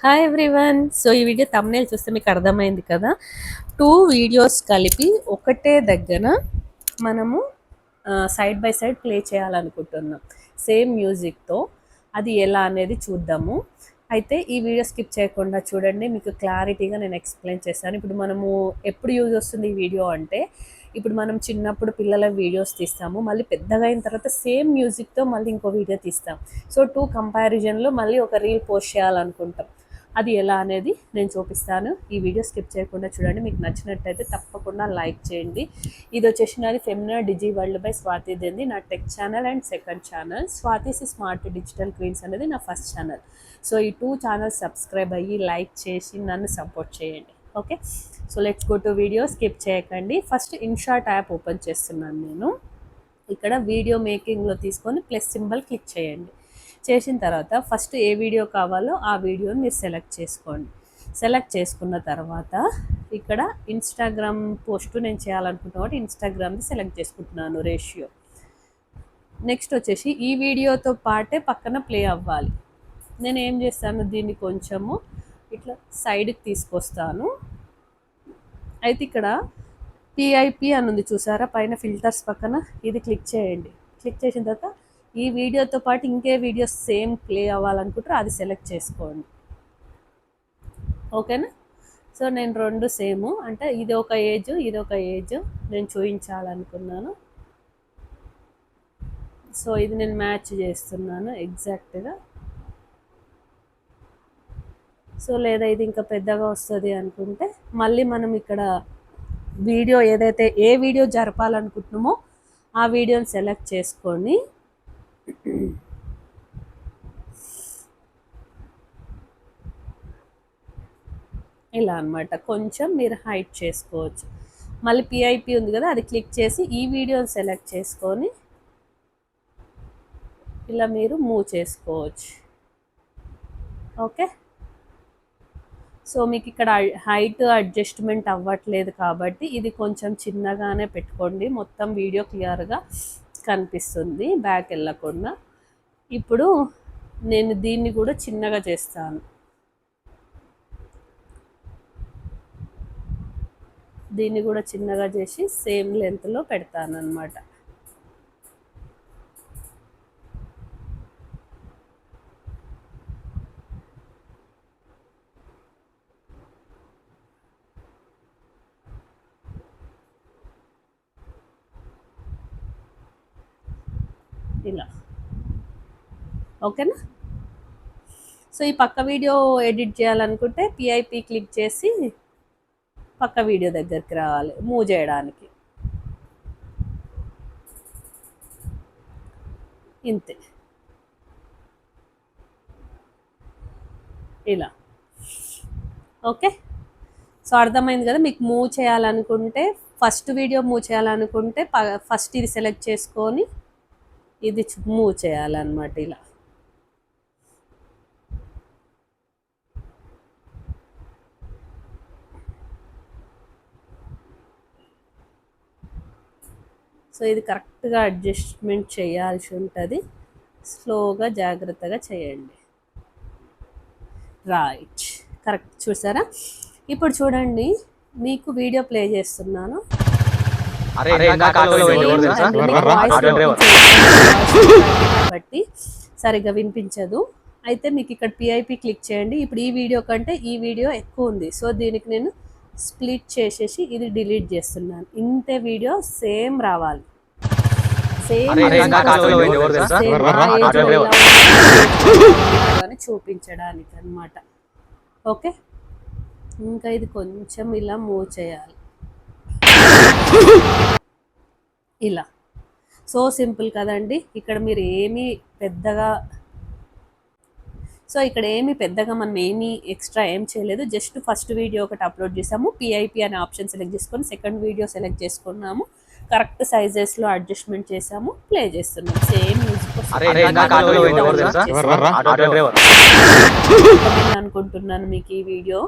Hi everyone. So ఈ video thumbnail చూస్తే మీకు అర్థమైంది కదా. 2 వీడియోస్ కలిపి ఒకటే దగ్గర మనము సైడ్ బై సైడ్ ప్లే చేయాలనుకుంటున్నాం సేమ్ మ్యూజిక్తో. అది ఎలా అనేది చూద్దాము. అయితే ఈ వీడియో స్కిప్ చేయకుండా చూడండి, మీకు క్లారిటీగా నేను ఎక్స్ప్లెయిన్ చేస్తాను. ఇప్పుడు మనము ఎప్పుడు యూజ్ వస్తుంది ఈ వీడియో అంటే, ఇప్పుడు మనం చిన్నప్పుడు పిల్లల వీడియోస్ తీస్తాము, మళ్ళీ పెద్దగా అయిన తర్వాత సేమ్ మ్యూజిక్తో మళ్ళీ ఇంకో వీడియో తీస్తాం. సో 2 కంపారిజన్లో మళ్ళీ ఒక రీల్ పోస్ట్ చేయాలనుకుంటాం. అది ఎలా అనేది నేను చూపిస్తాను. ఈ వీడియో స్కిప్ చేయకుండా చూడండి. మీకు నచ్చినట్టయితే తప్పకుండా లైక్ చేయండి. ఇది వచ్చేసి నాది Femina digi world by Swathi దేంది, నా tech channel and second channel. Swathi's smart digital queens అనేది నా ఫస్ట్ ఛానల్. సో ఈ 2 ఛానల్స్ సబ్స్క్రైబ్ అయ్యి లైక్ చేసి నన్ను సపోర్ట్ చేయండి. Okay, so let's go to video. Skip చేయకండి. ఫస్ట్ ఇన్షాట్ యాప్ ఓపెన్ చేస్తున్నాను నేను. ఇక్కడ వీడియో మేకింగ్లో తీసుకొని ప్లస్ సింబల్ క్లిక్ చేయండి. చేసిన తర్వాత ఫస్ట్ ఏ వీడియో కావాలో ఆ వీడియోని మీరు సెలెక్ట్ చేసుకోండి. సెలెక్ట్ చేసుకున్న తర్వాత ఇక్కడ ఇన్స్టాగ్రామ్ పోస్ట్ నేను చేయాలనుకుంటున్నా కాబట్టి ఇన్స్టాగ్రామ్ది సెలెక్ట్ చేసుకుంటున్నాను రేషియో. నెక్స్ట్ వచ్చేసి ఈ వీడియోతో పాటే పక్కన ప్లే అవ్వాలి. నేను ఏం చేస్తాను, దీన్ని కొంచెము ఇట్లా సైడ్కి తీసుకొస్తాను. అయితే ఇక్కడ పిఐపి అని ఉంది చూసారా పైన ఫిల్టర్స్ పక్కన, ఇది క్లిక్ చేయండి. క్లిక్ చేసిన తర్వాత ఈ వీడియోతో పాటు ఇంకే వీడియో సేమ్ ప్లే అవ్వాలనుకుంటారో అది సెలెక్ట్ చేసుకోండి. ఓకేనా. సో నేను 2 సేమ్, అంటే ఇది ఒక ఏజ్ ఇది ఒక ఏజ్ నేను చూపించాలనుకున్నాను. సో ఇది నేను మ్యాచ్ చేస్తున్నాను ఎగ్జాక్ట్గా. సో లేదా ఇది ఇంకా పెద్దగా వస్తుంది అనుకుంటే మళ్ళీ మనం ఇక్కడ వీడియో ఏదైతే ఏ వీడియో జరపాలనుకుంటున్నామో ఆ వీడియోని సెలెక్ట్ చేసుకొని ఇలా అనమాట కొంచెం మీరు హైట్ చేసుకోవచ్చు. మళ్ళీ పిఐపి ఉంది కదా, అది క్లిక్ చేసి ఈ వీడియోని సెలెక్ట్ చేసుకొని ఇలా మీరు మూవ్ చేసుకోవచ్చు. ఓకే, సో మీకు ఇక్కడ హైట్ అడ్జస్ట్మెంట్ అవ్వట్లేదు కాబట్టి ఇది కొంచెం చిన్నగానే పెట్టుకోండి, మొత్తం వీడియో క్లియర్గా కనిపిస్తుంది బ్యాక్ వెళ్ళకుండా. ఇప్పుడు నేను దీన్ని కూడా చిన్నగా చేస్తాను. దీన్ని కూడా చిన్నగా చేసి సేమ్ లెంత్లో పెడతాను అన్నమాట. ఇలా ఓకేనా. సో ఈ పక్క వీడియో ఎడిట్ చేయాలనుకుంటే పిఐపి క్లిక్ చేసి పక్క వీడియో దగ్గరికి రావాలి మూవ్ చేయడానికి. ఇంతే, ఇలా. ఓకే, సో అర్థమైంది కదా. మీకు మూవ్ చేయాలనుకుంటే ఫస్ట్ వీడియో మూవ్ చేయాలనుకుంటే ఫస్ట్ ఇది సెలెక్ట్ చేసుకొని ఇది మూవ్ చేయాలన్నమాట ఇలా. సో ఇది కరెక్ట్గా అడ్జస్ట్మెంట్ చేయాల్సి ఉంటుంది, స్లోగా జాగ్రత్తగా చేయండి. Right, correct. చూసారా. ఇప్పుడు చూడండి, మీకు వీడియో ప్లే చేస్తున్నాను. కాబట్టి సరిగ్గా వినిపించదు. అయితే మీకు ఇక్కడ పిఐపి క్లిక్ చేయండి. ఇప్పుడు ఈ వీడియో కంటే ఈ వీడియో ఎక్కువ ఉంది, సో దీనికి నేను స్ప్లిట్ చేసేసి ఇది డిలీట్ చేస్తున్నాను. ఇంతే వీడియో సేమ్ రావాలి, సేమ్ చూపించడానికి అన్నమాట. ఓకే, ఇంకా ఇది కొంచెం ఇలా మూవ్ చేయాలి ఇలా. సో సింపుల్ కదండి. ఇక్కడ మీరు ఏమీ పెద్దగా మనం ఏమీ ఎక్స్ట్రా ఏం చేయలేదు. జస్ట్ ఫస్ట్ వీడియో ఒకటి అప్లోడ్ చేసాము, పిఐపి అనే ఆప్షన్ సెలెక్ట్ చేసుకొని సెకండ్ వీడియో సెలెక్ట్ చేసుకున్నాము, కరెక్ట్ సైజెస్లో అడ్జస్ట్మెంట్ చేసాము, ప్లే చేస్తున్నాము. సేమ్ మ్యూజిక్ అనుకుంటున్నాను. మీకు ఈ వీడియో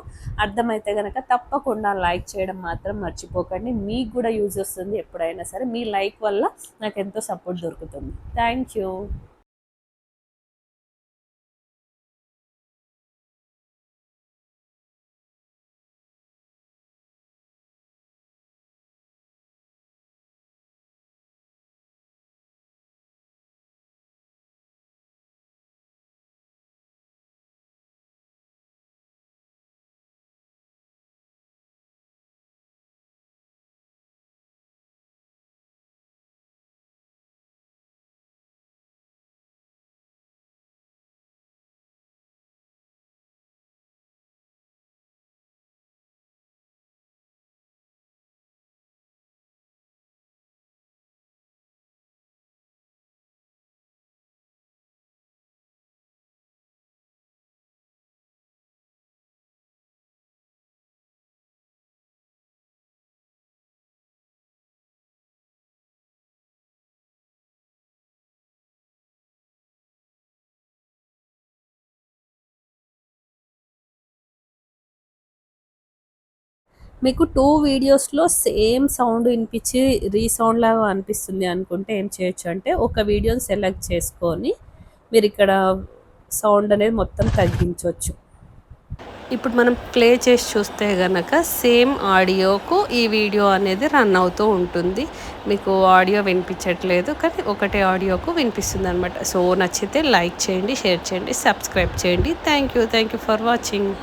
అర్థమైతే కనుక తప్పకుండా లైక్ చేయడం మాత్రం మర్చిపోకండి. మీకు కూడా యూజ్ వస్తుంది ఎప్పుడైనా సరే. మీ లైక్ వల్ల నాకు ఎంతో సపోర్ట్ దొరుకుతుంది. Thank you. మీకు 2 వీడియోస్‌లో సేమ్ సౌండ్ వినిపించి రీసౌండ్ లాగా అనిపిస్తుంది అనుకుంటే ఏం చేయొచ్చు అంటే ఒక వీడియోని సెలెక్ట్ చేసుకొని మీరిక్కడ సౌండ్ అనేది మొత్తం తగ్గించొచ్చు. ఇప్పుడు మనం ప్లే చేసి చూస్తే గనక సేమ్ ఆడియోకు ఈ వీడియో అనేది రన్ అవుతూ ఉంటుంది. మీకు ఆడియో వినిపించట్లేదు కానీ ఒకటే ఆడియోకు వినిపిస్తుంది అనమాట. సో నచ్చితే లైక్ చేయండి, షేర్ చేయండి, సబ్స్క్రైబ్ చేయండి. Thank you for watching.